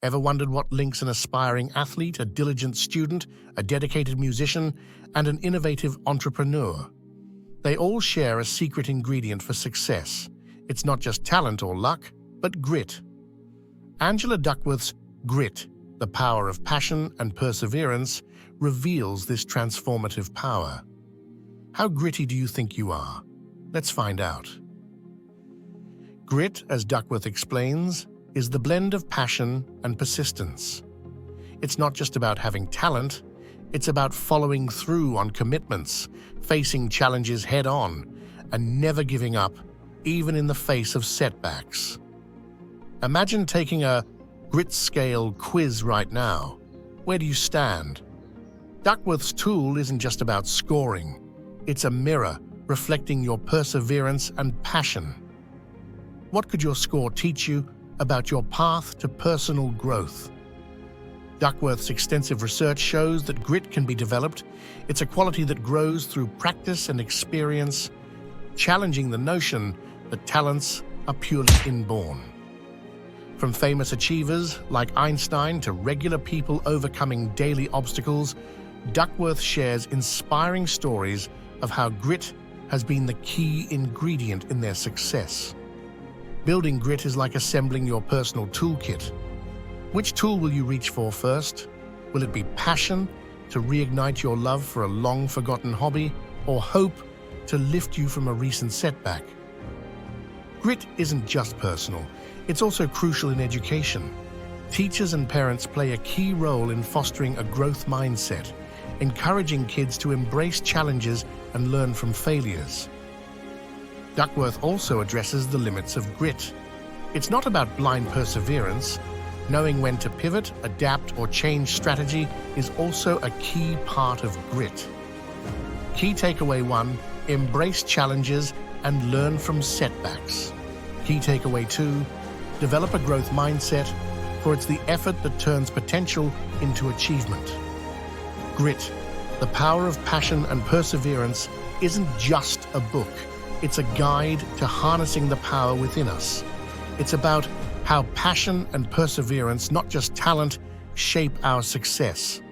Ever wondered what links an aspiring athlete, a diligent student, a dedicated musician, and an innovative entrepreneur? They all share a secret ingredient for success. It's not just talent or luck, but grit. Angela Duckworth's Grit, the Power of Passion and Perseverance, reveals this transformative power. How gritty do you think you are? Let's find out. Grit, as Duckworth explains, is the blend of passion and persistence. It's not just about having talent, it's about following through on commitments, facing challenges head-on, and never giving up, even in the face of setbacks. Imagine taking a grit scale quiz right now. Where do you stand? Duckworth's tool isn't just about scoring. It's a mirror reflecting your perseverance and passion. What could your score teach you about your path to personal growth? Duckworth's extensive research shows that grit can be developed. It's a quality that grows through practice and experience, challenging the notion that talents are purely inborn. From famous achievers like Einstein to regular people overcoming daily obstacles, Duckworth shares inspiring stories of how grit has been the key ingredient in their success. Building grit is like assembling your personal toolkit. Which tool will you reach for first? Will it be passion to reignite your love for a long-forgotten hobby, or hope to lift you from a recent setback? Grit isn't just personal, it's also crucial in education. Teachers and parents play a key role in fostering a growth mindset, encouraging kids to embrace challenges and learn from failures. Duckworth also addresses the limits of grit. It's not about blind perseverance. Knowing when to pivot, adapt, or change strategy is also a key part of grit. Key takeaway 1, embrace challenges and learn from setbacks. Key takeaway 2, develop a growth mindset, for it's the effort that turns potential into achievement. Grit, the power of passion and perseverance, isn't just a book. It's a guide to harnessing the power within us. It's about how passion and perseverance, not just talent, shape our success.